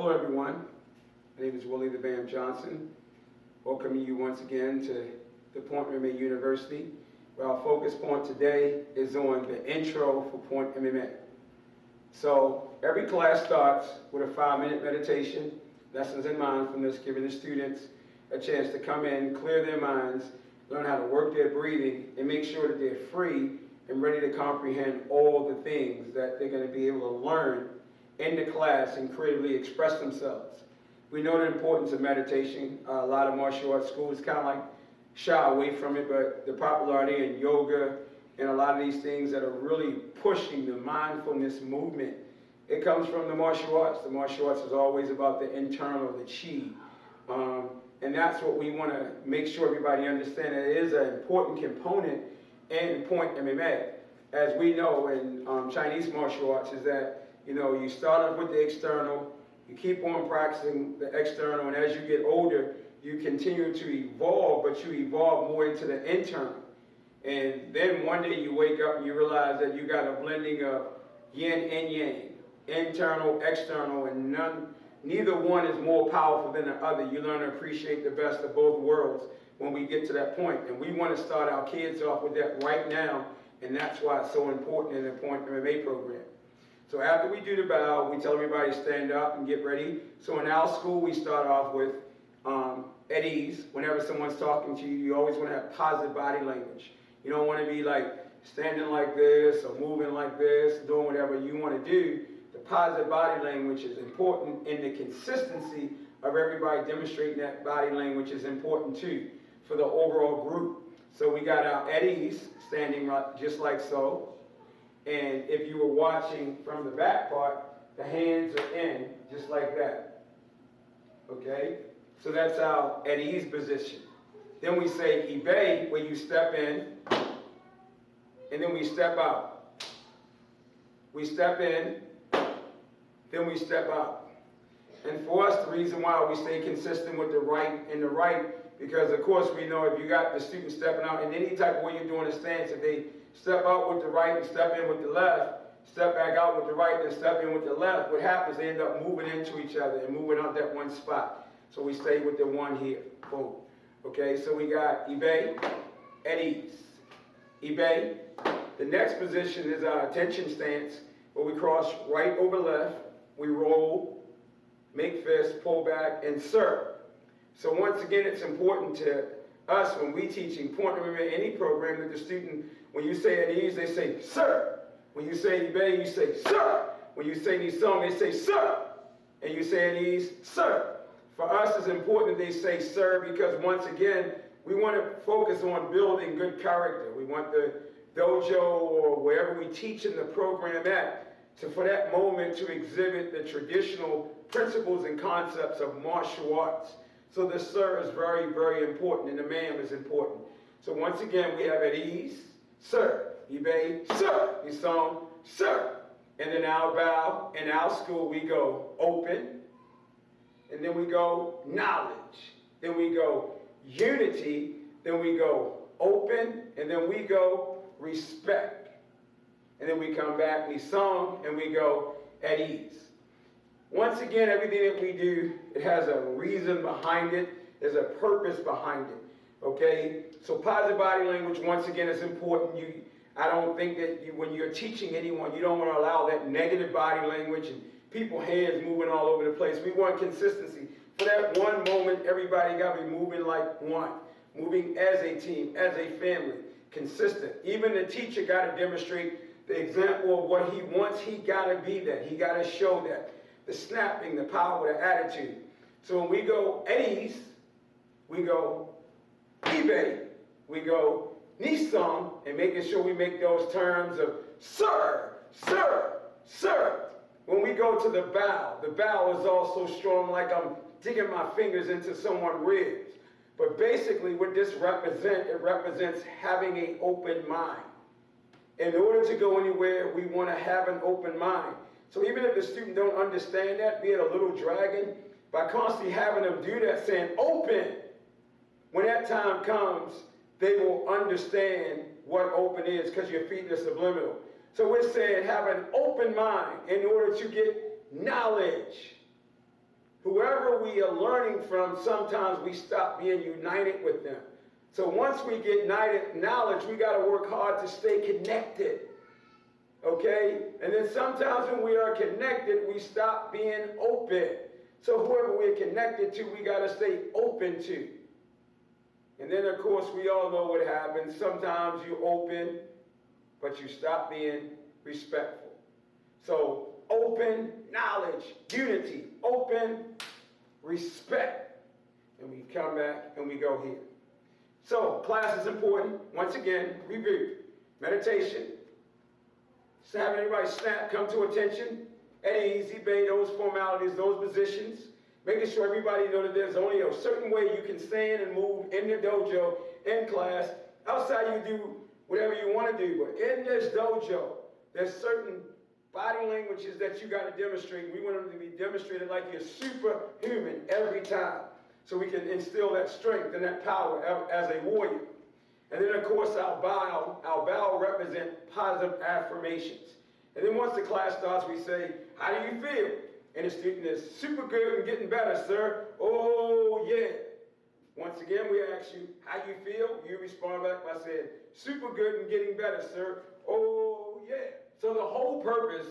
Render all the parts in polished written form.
Hello everyone, my name is Willie the Bam Johnson, welcoming you once again to Point MMA University, where our focus point today is on the intro for Point MMA. So every class starts with a 5-minute meditation, lessons in mindfulness, giving the students a chance to come in, clear their minds, learn how to work their breathing, and make sure that they're free and ready to comprehend all the things that they're going to be able to learn in the class and creatively express themselves. We know the importance of meditation. A lot of martial arts schools kind of like shy away from it, but the popularity in yoga and a lot of these things that are really pushing the mindfulness movement, it comes from the martial arts. The martial arts is always about the internal, the chi. And that's what we want to make sure everybody understands. It is an important component in Point MMA. As we know in Chinese martial arts is that, you start off with the external, you keep on practicing the external, and as you get older, you continue to evolve, but you evolve more into the internal. And then one day you wake up and you realize that you got a blending of yin and yang, internal, external, and neither one is more powerful than the other. You learn to appreciate the best of both worlds when we get to that point. And we want to start our kids off with that right now, and that's why it's so important in the Point MMA program. So after we do the bow, we tell everybody to stand up and get ready. So in our school, we start off with at ease. Whenever someone's talking to you, you always want to have positive body language. You don't want to be like standing like this or moving like this, doing whatever you want to do. The positive body language is important, and the consistency of everybody demonstrating that body language is important too for the overall group. So we got our at ease, standing just like so. And if you were watching from the back part, the hands are in just like that. Okay? So that's our at ease position. Then we say ibe, where you step in, and then we step out. We step in, then we step out. And for us, the reason why we stay consistent with the right and the right, because of course we know if you got the student stepping out in any type of way you're doing a stance, if they step out with the right and step in with the left, step back out with the right and step in with the left, what happens, they end up moving into each other and moving out that one spot. So we stay with the one here. Boom. Okay, so we got ibe, at ease. Ibe. The next position is our attention stance, where we cross right over left, we roll, make fist, pull back, and serve. So once again, it's important to us when we teaching Point MMA, any program, that the student, when you say at ease, they say, sir. When you say ibe, you say, sir. When you say nisong, they say, sir. And you say at ease, sir. For us, it's important that they say sir, because once again, we want to focus on building good character. We want the dojo or wherever we teach in the program at, for that moment to exhibit the traditional principles and concepts of martial arts. So the sir is very, very important, and the ma'am is important. So once again, we have at ease, sir. Ibe, sir. Nisong, sir. And then our bow, in our school, we go open. And then we go knowledge. Then we go unity. Then we go open. And then we go respect. And then we come back, nisong, and we go at ease. Once again, everything that we do, it has a reason behind it. There's a purpose behind it. Okay? So positive body language, once again, is important. I don't think that when you're teaching anyone, you don't want to allow that negative body language and people hands moving all over the place. We want consistency. For that one moment, everybody got to be moving like one. Moving as a team, as a family. Consistent. Even the teacher got to demonstrate the example of what he wants. He got to be that. He got to show that. The snapping, the power, the attitude. So when we go at ease, we go ibe, we go nisong, and making sure we make those terms of sir, sir, sir. When we go to the bow is also strong, like I'm digging my fingers into someone's ribs. But basically what this represents, it represents having an open mind. In order to go anywhere, we want to have an open mind. So even if the student don't understand that, be it a little dragon, by constantly having them do that, saying open, when that time comes, they will understand what open is, because you're feeding the subliminal. So we're saying have an open mind in order to get knowledge. whoever we are learning from, sometimes we stop being united with them. So once we get united knowledge, we got to work hard to stay connected. Okay? And then sometimes when we are connected, we stop being open. So whoever we're connected to, we got to stay open to. And then, of course, we all know what happens. Sometimes you open, but you stop being respectful. So open knowledge, unity, open respect. And we come back and we go here. So class is important. Once again, review. Meditation. Just having everybody snap, come to attention. At ease, obey those formalities, those positions. Making sure everybody knows that there's only a certain way you can stand and move in the dojo, in class. Outside you do whatever you want to do, but in this dojo, there's certain body languages that you got to demonstrate. We want them to be demonstrated like you're superhuman every time, so we can instill that strength and that power as a warrior. And then, of course, our bow represents positive affirmations. And then once the class starts, we say, how do you feel? And the student is super good and getting better, sir. Oh, yeah. Once again, we ask you, how you feel? You respond back by saying, super good and getting better, sir. Oh, yeah. So the whole purpose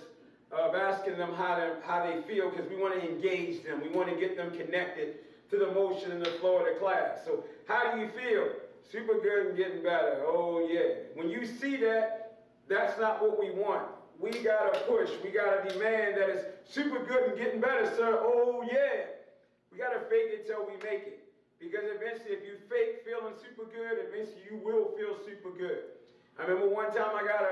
of asking them how they feel, because we want to engage them. We want to get them connected to the motion and the flow of the class. So how do you feel? Super good and getting better. Oh, yeah. When you see that, that's not what we want. We got to push. We got to demand that it's super good and getting better, sir. Oh, yeah. We got to fake it till we make it. Because eventually, if you fake feeling super good, eventually you will feel super good. I remember one time I got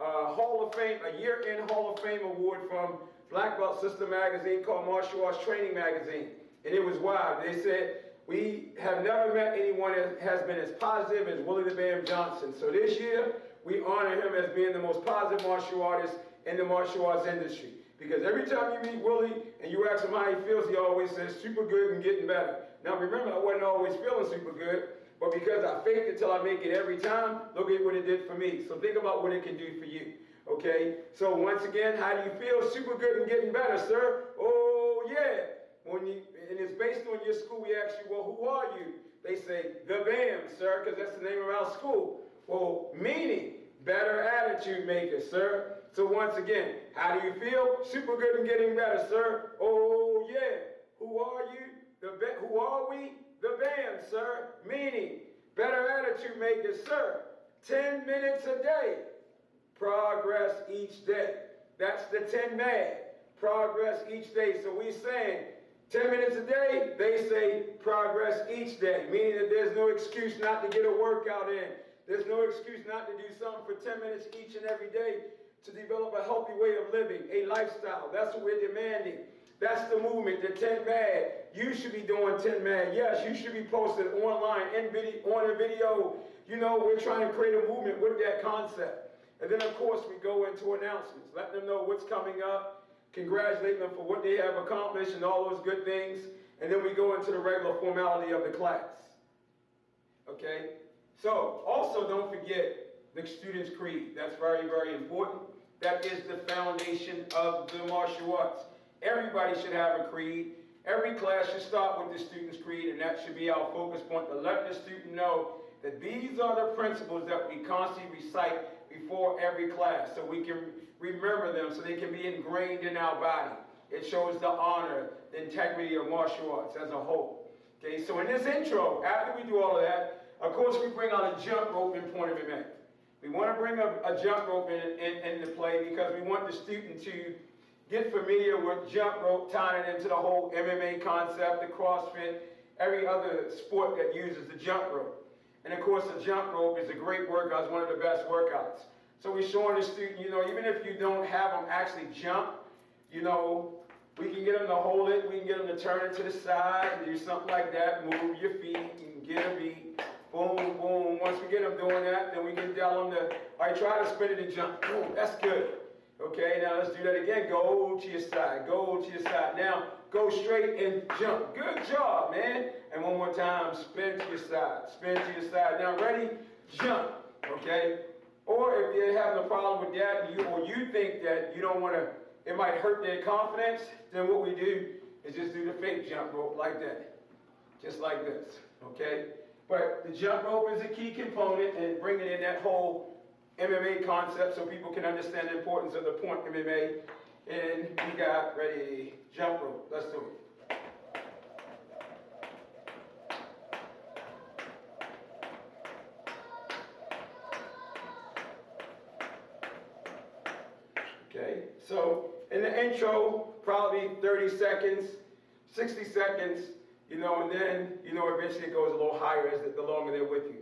a Hall of Fame, a year-end Hall of Fame award from Black Belt Sister magazine called Martial Arts Training Magazine. And it was wild. They said, we have never met anyone that has been as positive as Willie the Bam Johnson. So this year, we honor him as being the most positive martial artist in the martial arts industry. Because every time you meet Willie and you ask him how he feels, he always says, super good and getting better. Now remember, I wasn't always feeling super good, but because I faked it till I make it every time, look at what it did for me. So think about what it can do for you. Okay? So once again, how do you feel? Super good and getting better, sir. Oh, yeah. And it's based on your school. We ask you, well, who are you? They say, the BAM, sir, because that's the name of our school. Well, meaning, better attitude maker, sir. So once again, how do you feel? Super good and getting better, sir. Oh, yeah. Who are you? Who are we? The BAM, sir. Meaning, better attitude maker, sir. 10 minutes a day. Progress each day. That's the 10 MAD. Progress each day. So we saying 10 minutes a day, they say progress each day. Meaning that there's no excuse not to get a workout in. There's no excuse not to do something for 10 minutes each and every day to develop a healthy way of living, a lifestyle. That's what we're demanding. That's the movement, the 10 MAD. You should be doing 10 MAD. Yes, you should be posted online, on a video. You know, we're trying to create a movement with that concept. And then, of course, we go into announcements. Let them know what's coming up. Congratulate them for what they have accomplished and all those good things. And then we go into the regular formality of the class. Okay? So, also don't forget the Student's Creed. That's very, very important. That is the foundation of the martial arts. Everybody should have a creed. Every class should start with the Student's Creed, and that should be our focus point, to let the student know that these are the principles that we constantly recite before every class, so we can remember them, so they can be ingrained in our body. It shows the honor, the integrity of martial arts as a whole. Okay, so in this intro, after we do all of that, of course we bring out a jump rope in point of event. We want to bring a jump rope into play because we want the student to get familiar with jump rope, tying it into the whole MMA concept, the CrossFit, every other sport that uses the jump rope. And of course, the jump rope is a great workout. It's one of the best workouts. So we're showing the student, you know, even if you don't have them actually jump, you know, we can get them to hold it. We can get them to turn it to the side and do something like that. Move your feet and get a beat. Boom, boom. Once we get them doing that, then we can tell them to, all right, try to spin it and jump. Boom, that's good. Okay, now let's do that again. Go to your side. Go to your side. Now, go straight and jump. Good job, man. And one more time, spin to your side. Spin to your side. Now, ready? Jump. Okay? Or if you're having a problem with that, or you think that you don't want to, it might hurt their confidence, then what we do is just do the fake jump rope like that, just like this, okay? But the jump rope is a key component in bringing in that whole MMA concept so people can understand the importance of the point MMA. And we got ready, jump rope. Let's do it. Okay, so in the intro, probably 30 seconds, 60 seconds, and then, eventually it goes a little higher as the longer they're with you.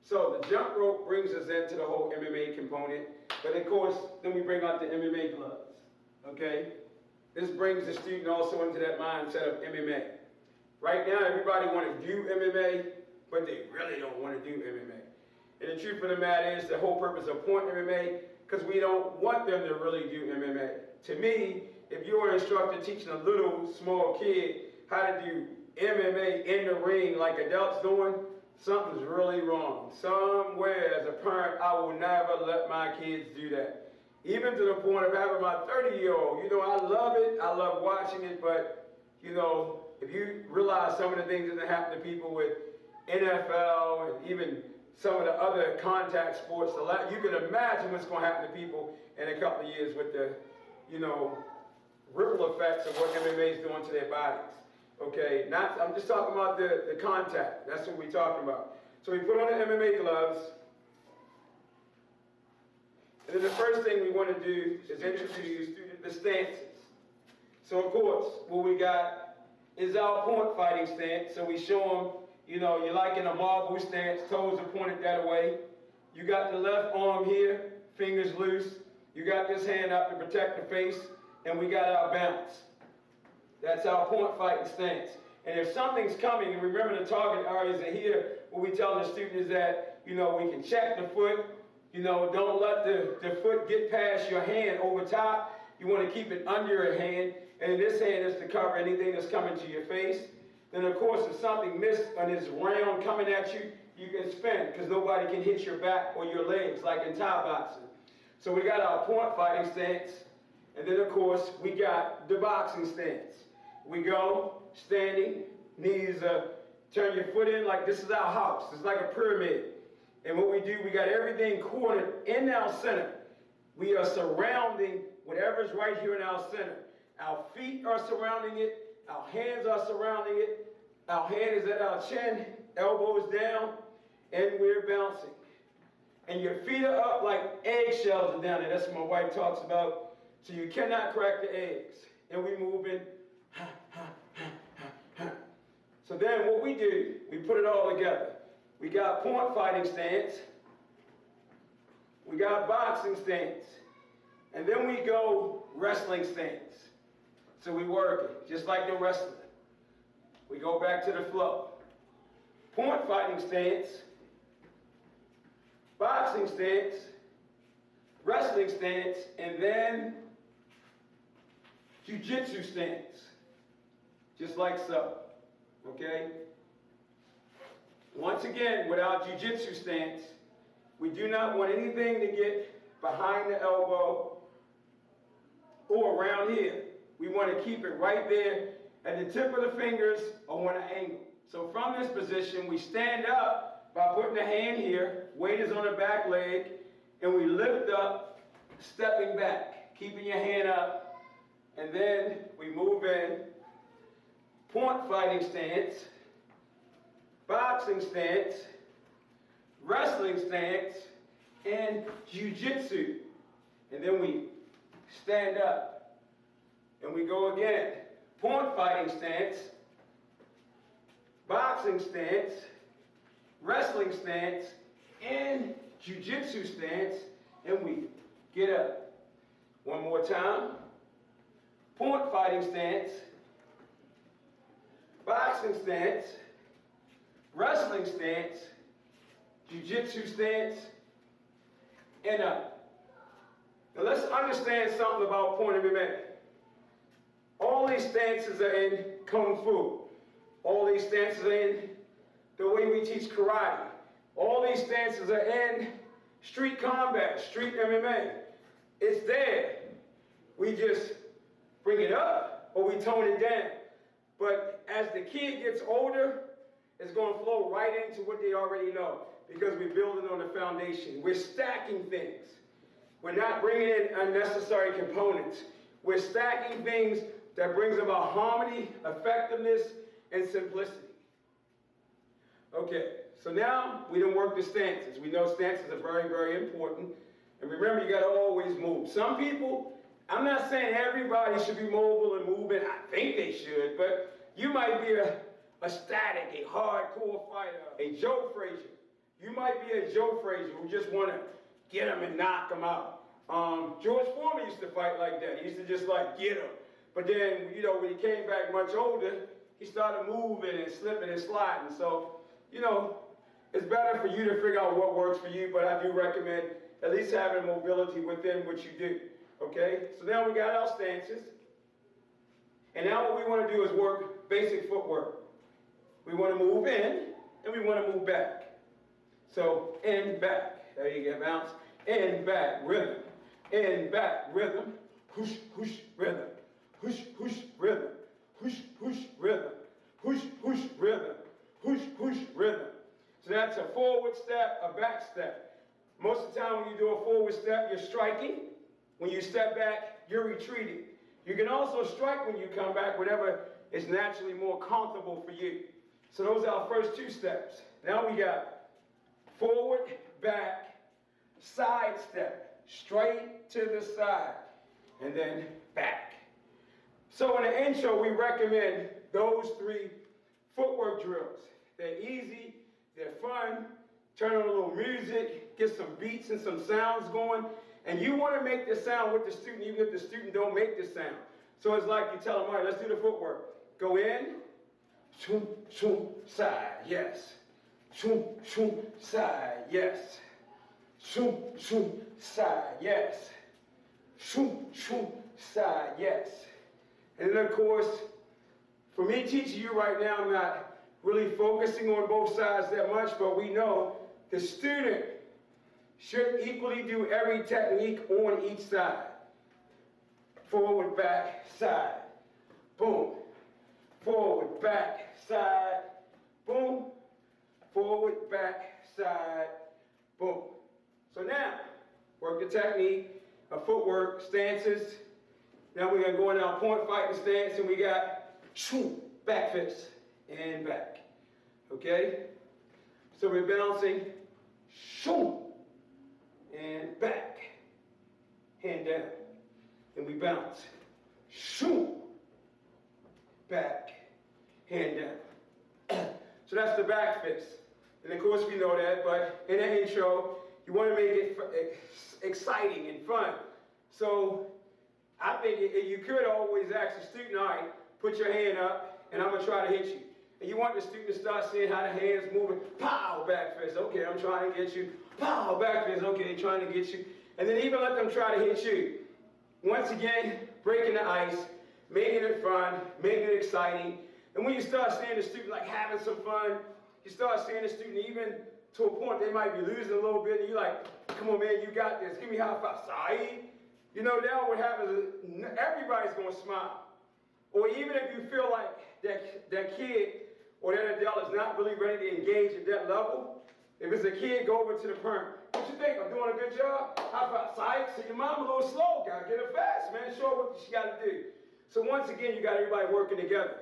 So the jump rope brings us into the whole MMA component, but of course, then we bring out the MMA gloves, okay? This brings the student also into that mindset of MMA. Right now, everybody wants to do MMA, but they really don't want to do MMA. And the truth of the matter is the whole purpose of point MMA, because we don't want them to really do MMA. To me, if you're an instructor teaching a little small kid how to do MMA in the ring like adults doing, something's really wrong. Somewhere as a parent, I will never let my kids do that. Even to the point of having my 30-year-old, I love it, I love watching it, but, if you realize some of the things that happen to people with NFL and even some of the other contact sports, you can imagine what's going to happen to people in a couple of years with the, ripple effects of what MMA is doing to their bodies. Okay, I'm just talking about the contact. That's what we're talking about. So we put on the MMA gloves. And then the first thing we want to do is introduce the stances. So of course, what we got is our point fighting stance. So we show them, you're like in a marble stance, toes are pointed that way. You got the left arm here, fingers loose. You got this hand up to protect the face, and we got our bounce. That's our point fighting stance. And if something's coming, and remember the target areas are here, what we tell the student is that, we can check the foot, don't let the foot get past your hand over top. You want to keep it under your hand, and this hand is to cover anything that's coming to your face. Then of course, if something missed and is round coming at you, you can spin, because nobody can hit your back or your legs like in Thai boxing. So we got our point fighting stance, and then of course, we got the boxing stance. We go standing, knees, turn your foot in like this is our house. It's like a pyramid. And what we do, we got everything cornered in our center. We are surrounding whatever's right here in our center. Our feet are surrounding it. Our hands are surrounding it. Our hand is at our chin, elbows down, and we're bouncing. And your feet are up like eggshells are down there. That's what my wife talks about. So you cannot crack the eggs. And we move in. So then what we do, we put it all together. We got point fighting stance. We got boxing stance. And then we go wrestling stance. So we work it, just like the wrestling. We go back to the flow. Point fighting stance, boxing stance, wrestling stance, and then jiu-jitsu stance. Just like so, okay? Once again, with our jiu-jitsu stance, we do not want anything to get behind the elbow or around here. We want to keep it right there at the tip of the fingers or on an angle. So from this position, we stand up by putting the hand here, weight is on the back leg, and we lift up, stepping back, keeping your hand up, and then we move in. Point fighting stance, boxing stance, wrestling stance, and jiu-jitsu. And then we stand up and we go again. Point fighting stance, boxing stance, wrestling stance, and jiu-jitsu stance, and we get up. One more time. Point fighting stance, boxing stance, wrestling stance, jiu-jitsu stance, and up. Now let's understand something about point MMA. All these stances are in Kung Fu. All these stances are in the way we teach karate. All these stances are in street combat, street MMA. It's there. We just bring it up up or we tone it down. But as the kid gets older, it's going to flow right into what they already know because we're building on the foundation. We're stacking things. We're not bringing in unnecessary components. We're stacking things that brings about harmony, effectiveness, and simplicity. Okay, so now we done work the stances. We know stances are very, very important. And remember, you got to always move. Some people, I'm not saying everybody should be mobile and moving. I think they should, but you might be a static, a hardcore fighter, a Joe Frazier. You might be a Joe Frazier who just want to get him and knock him out. George Foreman used to fight like that. He used to just like get him. But then, you know, when he came back much older, he started moving and slipping and sliding. So, you know, it's better for you to figure out what works for you, but I do recommend at least having mobility within what you do. Okay? So now we got our stances. And now what we want to do is work basic footwork. We want to move in and we want to move back. So in, back. There you go, bounce. In, back, rhythm. In, back, rhythm. Whoosh, whoosh, rhythm. Whoosh, whoosh, rhythm. Whoosh, whoosh, rhythm. Whoosh, whoosh, rhythm. Whoosh, whoosh, rhythm. So that's a forward step, a back step. Most of the time when you do a forward step, you're striking. When you step back, you're retreating. You can also strike when you come back, whatever is naturally more comfortable for you. So those are our first two steps. Now we got forward, back, side step, straight to the side, and then back. So in the intro, we recommend those three footwork drills. They're easy, they're fun, turn on a little music, get some beats and some sounds going, and you want to make the sound with the student even if the student don't make the sound. So it's like you tell them, all right, let's do the footwork. Go in, shoom, shoom, side, yes. Shoom, shoom, side, yes. Shoom, shoom, side, yes. Shoom, shoom, side, yes. And then of course, for me teaching you right now, I'm not really focusing on both sides that much, but we know the student should equally do every technique on each side. Forward, back, side, boom. Forward, back, side, boom. Forward, back, side, boom. So now, work the technique of footwork, stances. Now we're going to go in our point fighting stance, and we got shoo, back fist, and back. Okay? So we're bouncing, shoo, and back, hand down. And we bounce, shoo, back, hand down. So that's the back fist. And of course we know that, but in the intro, you want to make it exciting and fun. So I think you could always ask the student, all right, put your hand up, and I'm going to try to hit you. And you want the student to start seeing how the hand's moving. Pow, back fist. Okay, I'm trying to get you. Pow, back fist. Okay, trying to get you. And then even let them try to hit you. Once again, breaking the ice, making it fun, making it exciting. And when you start seeing the student like having some fun, you start seeing the student even to a point they might be losing a little bit, and you're like, come on, man, you got this. Give me high five. Sorry. You know, now what happens is everybody's going to smile. Or even if you feel like that kid or that adult is not really ready to engage at that level, if it's a kid, go over to the parent. What you think? I'm doing a good job? High five. Psych. So your mom a little slow. Got to get her fast, man. Show her what she got to do. So once again, you got everybody working together.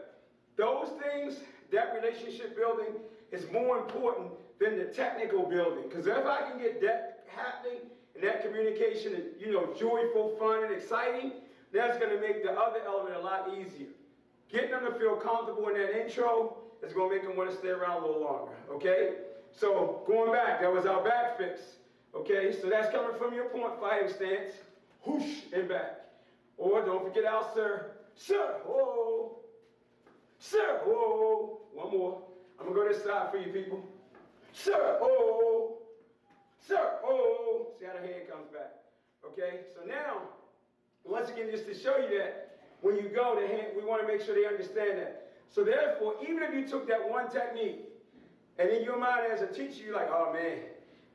Those things, that relationship building is more important than the technical building. Because if I can get that happening and that communication and, you know, joyful, fun, and exciting, that's going to make the other element a lot easier. Getting them to feel comfortable in that intro is going to make them want to stay around a little longer, okay? So going back, that was our back fix, okay? So that's coming from your point fighting stance, whoosh, and back. Or don't forget our sir, sir, whoa, sir, whoa. One more. I'm going to go this side for you people. Sir, oh, sir, oh. See how the hand comes back, okay? So now, once again, just to show you that when you go, the hand, we want to make sure they understand that. So therefore, even if you took that one technique, and in your mind as a teacher, you're like, oh man,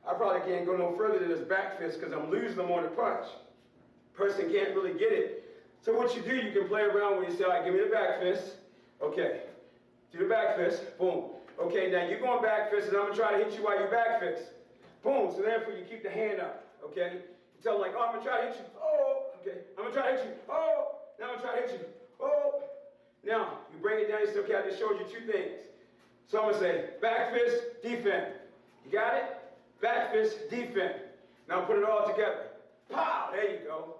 I probably can't go no further than this back fist because I'm losing them on the punch. Person can't really get it. So what you do, you can play around when you say, all right, give me the back fist. Okay, do the back fist, boom. Okay, now you're going back fist, and I'm gonna try to hit you while you back fist. Boom, so therefore you keep the hand up, okay? You tell them like, oh, I'm gonna try to hit you, oh, okay. I'm gonna try to hit you, oh, now I'm gonna try to hit you, oh. Now, you bring it down, you say, okay, I just showed you two things. So I'm gonna say, back fist, defend. You got it? Back fist, defend. Now put it all together. Pow, there you go.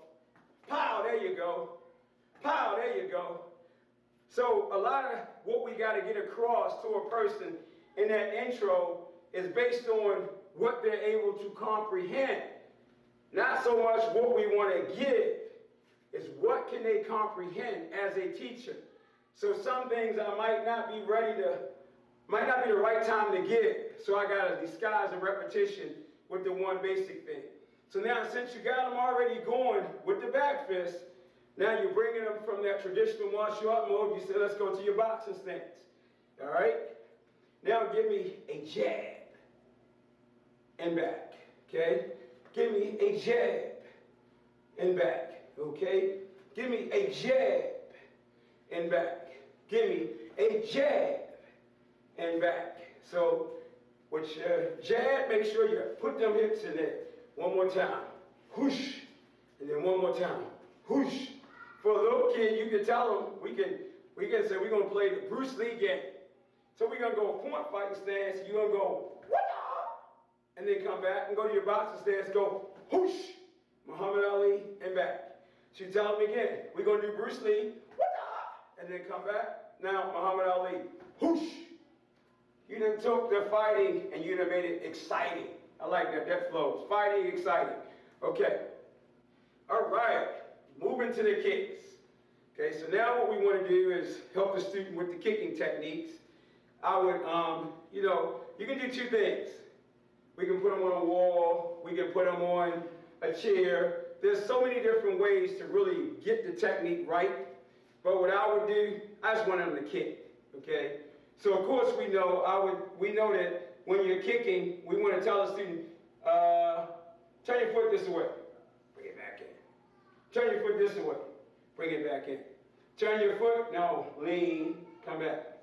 Pow, there you go. Pow, there you go. So a lot of what we got to get across to a person in that intro is based on what they're able to comprehend. Not so much what we want to give, is what can they comprehend as a teacher. So some things I might not be the right time to give. So I got to disguise the repetition with the one basic thing. So now since you got them already going with the back fist, now you're bringing them from that traditional martial art mode. You say, let's go to your boxing stance. All right? Now give me a jab and back. Okay? Give me a jab and back. Okay? Give me a jab and back. Give me a jab and back. So with your jab, make sure you put them hips in there. One more time. Whoosh. And then one more time. Whoosh. For a little kid, you can tell them, we can say we're going to play the Bruce Lee game. So we're going to go point fighting stance. You're going to go, what? And then come back and go to your boxing stance. Go, whoosh. Muhammad Ali and back. So you tell them again, we're going to do Bruce Lee, what? And then come back. Now, Muhammad Ali, whoosh. You done took the fighting and you done made it exciting. I like that. That flows. Fighting, exciting. Okay. All right. Moving to the kicks. Okay, so now what we want to do is help the student with the kicking techniques. I would, you can do two things. We can put them on a wall. We can put them on a chair. There's so many different ways to really get the technique right. But what I would do, I just want them to kick. Okay. So of course we know that when you're kicking, we want to tell the student, turn your foot this way, bring it back in. Turn your foot this way, bring it back in. Turn your foot, no, lean, come back.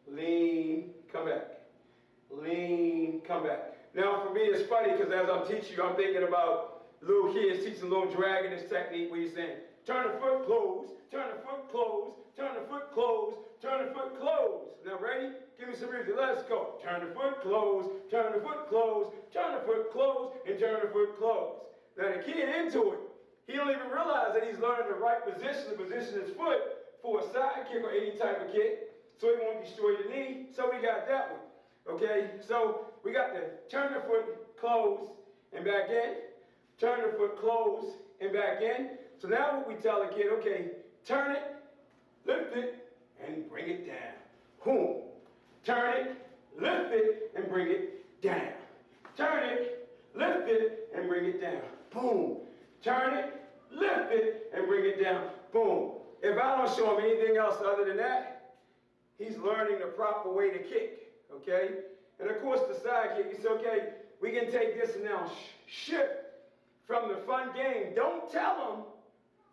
Lean, come back. Lean, come back. Now for me it's funny because as I'm teaching you, I'm thinking about little kids teaching little dragon this technique where you're saying, turn the foot close, turn the foot close, turn the foot close, turn the foot close. Now ready? Give me some music. Let's go. Turn the foot close, turn the foot close, turn the foot close, and turn the foot close. Now the kid into it, he don't even realize that he's learning the right position to position his foot for a side kick or any type of kick, so he won't destroy the knee. So we got that one. Okay, so we got the turn the foot close and back in, turn the foot close and back in. So now what we tell the kid, okay, turn it, lift it, and bring it down. Boom. Turn it, lift it, and bring it down. Turn it, lift it, and bring it down. Boom. Turn it, lift it, and bring it down. Boom. If I don't show him anything else other than that, he's learning the proper way to kick, okay? And of course the side kick, he said, okay, we can take this and now shift from the fun game. Don't tell him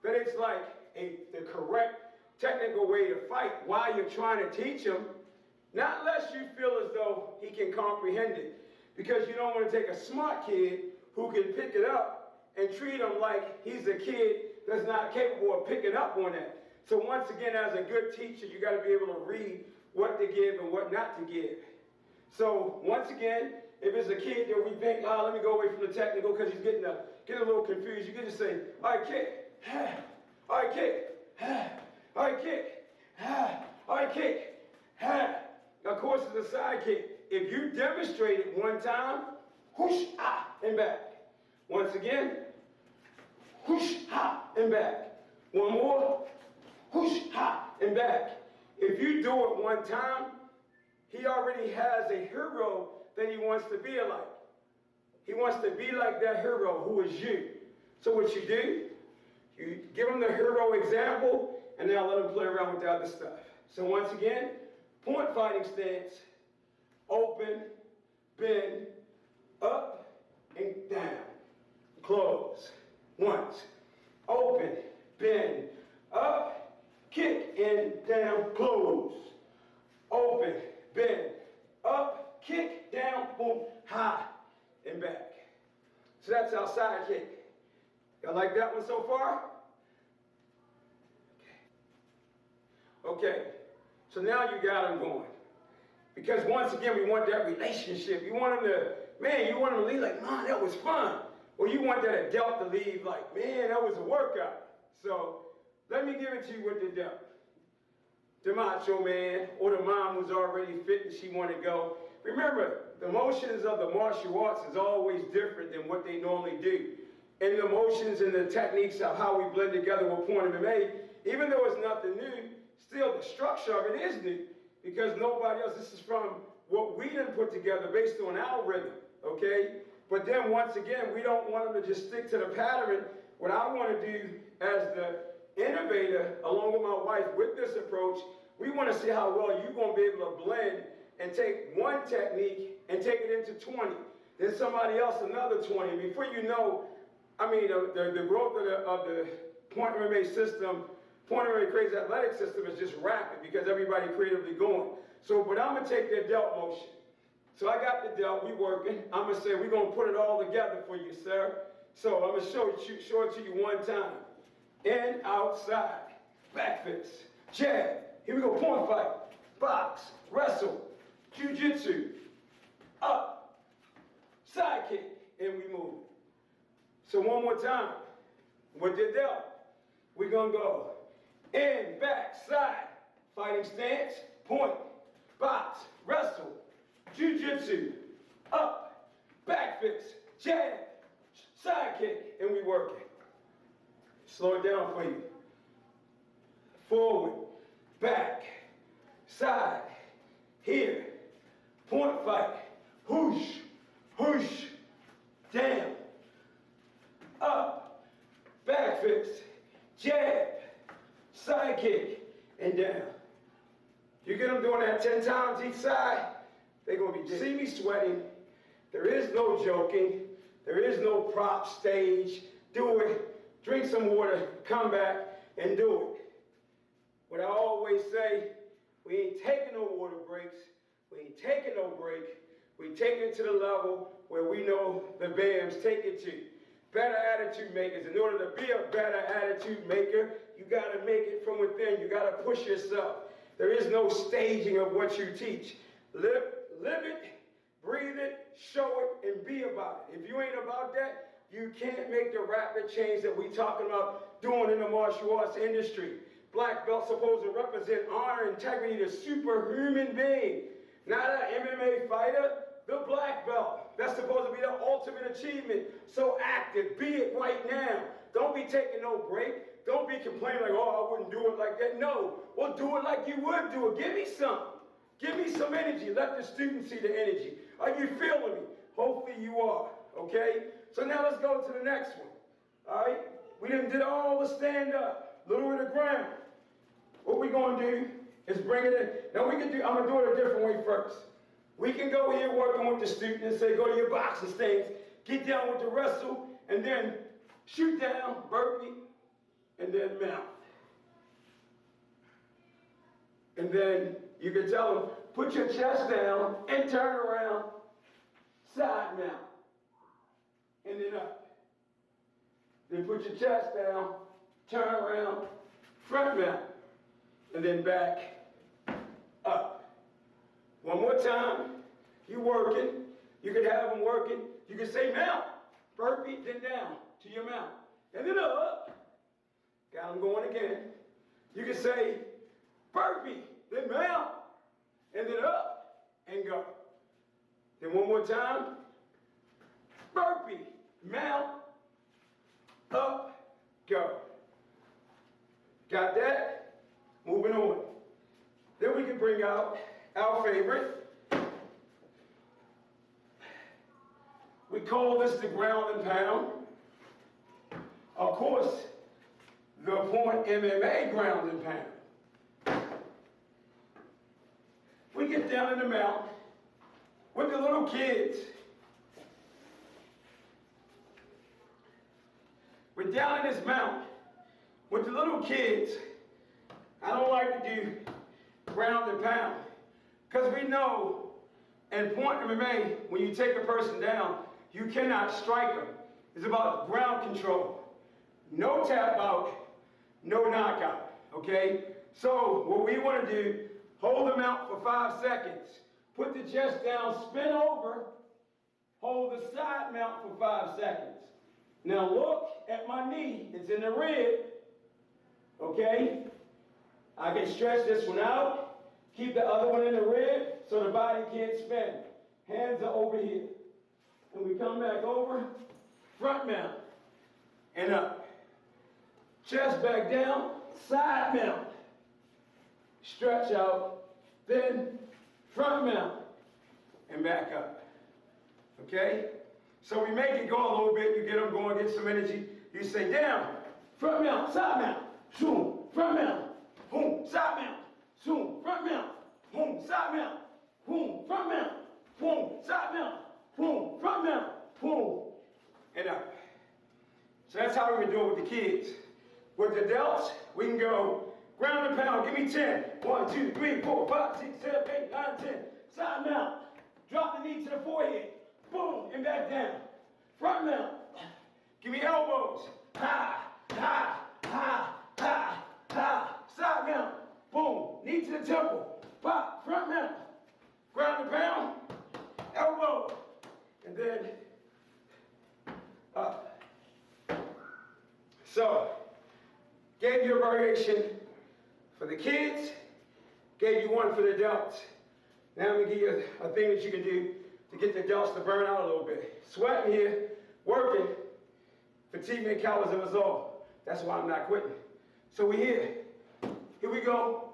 that it's like the correct technical way to fight while you're trying to teach him, not unless you feel as though he can comprehend it. Because you don't want to take a smart kid who can pick it up and treat him like he's a kid that's not capable of picking up on that. So once again, as a good teacher, you got to be able to read what to give and what not to give. So once again, if it's a kid that we think, let me go away from the technical because he's getting a little confused, you can just say, all right, kick, all right, kick, all right, kick, all right, kick. Of course, it's a side kick. If you demonstrate it one time, whoosh, and back. Once again, whoosh, and back. One more, whoosh, and back. If you do it one time, he already has a hero that he wants to be like. He wants to be like that hero who is you. So what you do, you give him the hero example, and now let him play around with the other stuff. So once again, point fighting stance, open, bend, up, and down. Close. Once. Open, bend, Up, kick, and down, close. Open, bend. Up, kick, down, boom, high, and back. So that's our side kick. Y'all like that one so far? Okay, so now you got them going. Because once again, we want that relationship. You want them to, man, you want them to leave like, man, that was fun. Or you want that adult to leave like, man, that was a workout. So let me give it to you with the adult. The macho man or the mom who's already fit and she want to go. Remember, the motions of the martial arts is always different than what they normally do. And the motions and the techniques of how we blend together with Point MMA, even though it's nothing new, still the structure of it is new because nobody else, this is from what we done put together based on our rhythm, okay? But then once again, we don't want them to just stick to the pattern. What I want to do as the innovator, along with my wife, with this approach, we want to see how well you're going to be able to blend and take one technique and take it into 20. Then somebody else another 20. Before you know, I mean, the growth of the Point MMA system, Point MMA Crazy Athletic system is just rapid because everybody creatively going. So, but I'm going to take the delt motion. So I got the delt, we working. I'm going to say we're going to put it all together for you, sir. So I'm going to show it to you one time. In, outside, back fist, jab. Here we go, point fight, box, wrestle, jiu-jitsu, up, side kick, and we move. So one more time, with the delt, we're gonna go in, back, side, fighting stance, point, box, wrestle, jiu-jitsu, up, back fist, jab, side kick, and we work it. Slow it down for you. Forward, back, side, here, point fight, whoosh, whoosh, down, up, back fist, jab, side kick, and down. You get them doing that 10 times each side, they're going to be, see me sweating. There is no joking. There is no prop stage. Do it. Drink some water, come back, and do it. What I always say, we ain't taking no water breaks. We ain't taking no break. We take it to the level where we know the BAMs take it to. Better attitude makers. In order to be a better attitude maker, you got to make it from within. You got to push yourself. There is no staging of what you teach. Live it, breathe it, show it, and be about it. If you ain't about that, you can't make the rapid change that we talking about doing in the martial arts industry. Black belt supposed to represent honor, integrity, the superhuman being. Not an MMA fighter, the black belt. That's supposed to be the ultimate achievement. So active, be it right now. Don't be taking no break. Don't be complaining like, oh, I wouldn't do it like that. No, well, do it like you would do it. Give me some. Give me some energy. Let the students see the energy. Are you feeling me? Hopefully you are, okay? So now let's go to the next one, all right? We done did all the stand up, little of the ground. What we gonna do is bring it in. Now I'm gonna do it a different way first. We can go here working with the student and say, go to your boxing stance, get down with the wrestle, and then shoot down, burpee, and then mount. And then you can tell them, put your chest down and turn around, side mount, and then up. Then put your chest down, turn around, front mount, and then back, up. One more time, you working, you can have them working, you can say mount, burpee, then down to your mount, and then up. Got them going again. You can say burpee, then mount, and then up, and go. Then one more time, burpee, mount, up, go. Got that? Moving on. Then we can bring out our favorite. We call this the ground and pound. Of course, the Point MMA ground and pound. We get down in the mount with the little kids. We're down in this mount. with the little kids, I don't like to do ground and pound. Because we know in point MMA, when you take a person down, you cannot strike them. It's about ground control. No tap out, no knockout, okay? So what we want to do, hold them out for 5 seconds. Put the chest down, spin over, hold the side mount for 5 seconds. Now look at my knee, it's in the rib, okay? I can stretch this one out, keep the other one in the rib so the body can't spin. Hands are over here. And we come back over, front mount, and up. Chest back down, side mount. Stretch out, then front mount, and back up. Okay? So we make it go a little bit, you get them going, get some energy. You say down, front mount, side mount, zoom, front mount, boom, side mount, zoom, front mount, boom, side mount, boom, front mount, boom, side mount, boom, front mount, boom, and up. So that's how we would do it with the kids. With the adults, we can go ground and pound, give me 10. 1, 2, 3, 4, 5, 6, 7, 8, 9, 10. Side mount, drop the knee to the forehead, boom, and back down. Front mount, give me elbows, ha, ha, ha, ha, ha. Side mount, boom, knee to the temple, pop, front mount, ground and pound, elbow, and then up. So, gave you a variation for the kids, gave you one for the adults. Now I'm going to give you a thing that you can do to get the adults to burn out a little bit. Sweating here, working, fatigue and calories in us all. That's why I'm not quitting. So we're here. Here we go.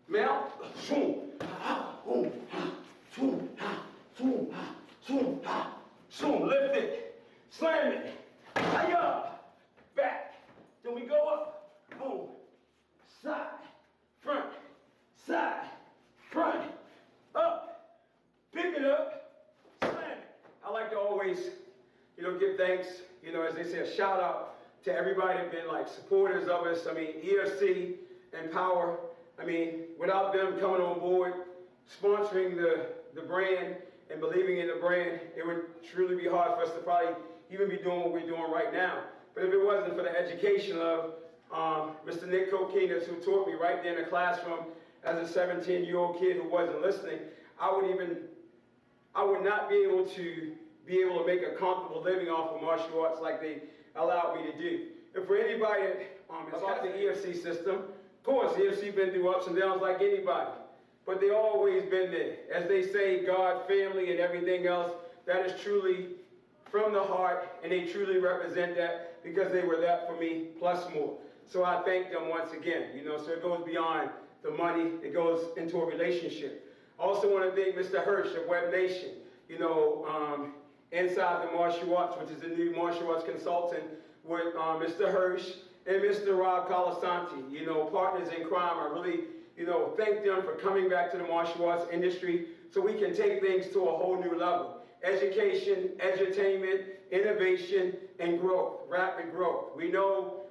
Mount, zoom, ha, boom, ha, zoom, ha, zoom, ha, zoom, ha, zoom. Lift it, slam it, hi-ya, back. Then we go up, boom, side, front, up, pick it up, slam it. I like to always, give thanks, as they say, a shout out to everybody that been like supporters of us. I mean, EFC and Power. I mean, without them coming on board, sponsoring the brand and believing in the brand, it would truly be hard for us to probably even be doing what we're doing right now. But if it wasn't for the education of Mr. Nick Kokinas, who taught me right there in the classroom as a 17-year-old kid who wasn't listening, I would not be able to make a comfortable living off of martial arts like they allowed me to do. And for anybody that is off the EFC system, of course, the EFC been through ups and downs like anybody, but they always been there. As they say, God, family, and everything else, that is truly from the heart, and they truly represent that because they were that for me, plus more. So I thank them once again, so it goes beyond the money, it goes into a relationship. I also want to thank Mr. Hirsch of Web Nation, Inside the Martial Arts, which is the new martial arts consultant with Mr. Hirsch and Mr. Rob Colasanti, partners in crime. I really, thank them for coming back to the martial arts industry so we can take things to a whole new level. Education, edutainment, innovation, and growth, rapid growth. We know,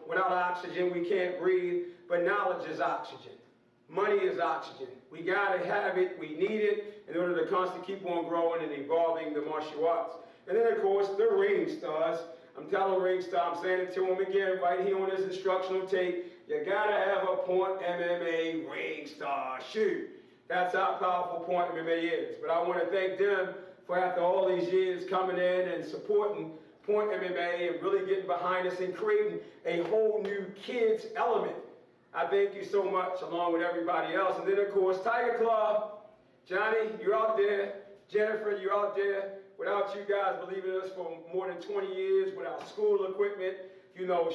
without oxygen we can't breathe, but knowledge is oxygen. Money is oxygen. We gotta have it, we need it in order to constantly keep on growing and evolving the martial arts. And then of course, the ring stars. I'm telling ring star, I'm saying it to them again right here on this instructional tape. You gotta have a Point MMA ring star shoot. That's how powerful Point MMA is. But I want to thank them for after all these years coming in and supporting Point MMA and really getting behind us and creating a whole new kids element. I thank you so much, along with everybody else. And then, of course, Tiger Claw, Johnny, you're out there. Jennifer, you're out there. Without you guys believing in us for more than 20 years, with our school equipment,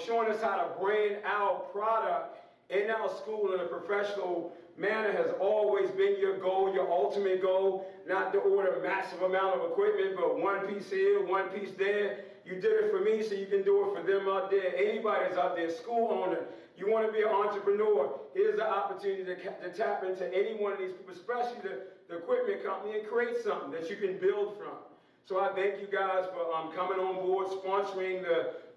showing us how to brand our product in our school in a professional manner has always been your goal, your ultimate goal, not to order a massive amount of equipment, but one piece here, one piece there. You did it for me, so you can do it for them out there. Anybody that's out there, school owner, you want to be an entrepreneur, here's the opportunity to tap into any one of these people, especially the equipment company, and create something that you can build from. So I thank you guys for coming on board, sponsoring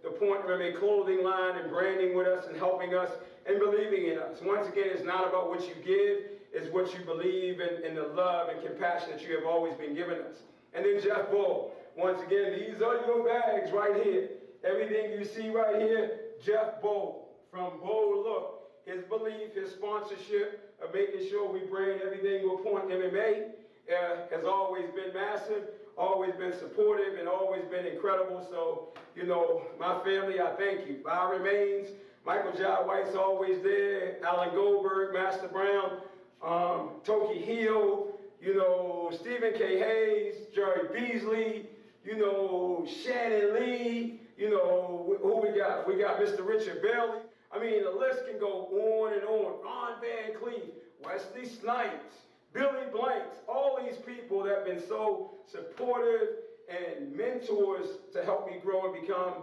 the Point MMA clothing line and branding with us and helping us and believing in us. Once again, it's not about what you give, it's what you believe in the love and compassion that you have always been giving us. And then Jeff Bull, once again, these are your bags right here. Everything you see right here, Jeff Bull, from Bold Look, his belief, his sponsorship of making sure we brand everything with Point MMA has always been massive, always been supportive, and always been incredible. So, you know, my family, I thank you. Byron Maines, Michael Jai White's always there, Alan Goldberg, Master Brown, Toki Hill, you know, Stephen K. Hayes, Jerry Beasley, you know, Shannon Lee, you know, who we got? We got Mr. Richard Bailey. I mean, the list can go on and on. Ron Van Cleef, Wesley Snipes, Billy Blanks, all these people that have been so supportive and mentors to help me grow and become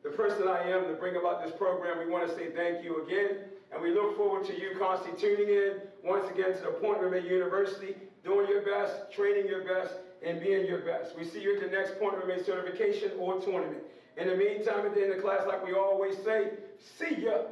the person I am to bring about this program. We want to say thank you again, and we look forward to you constantly tuning in once again to the Point MMA University, doing your best, training your best, and being your best. We see you at the next Point MMA certification or tournament. In the meantime, at the end of class, like we always say, see ya.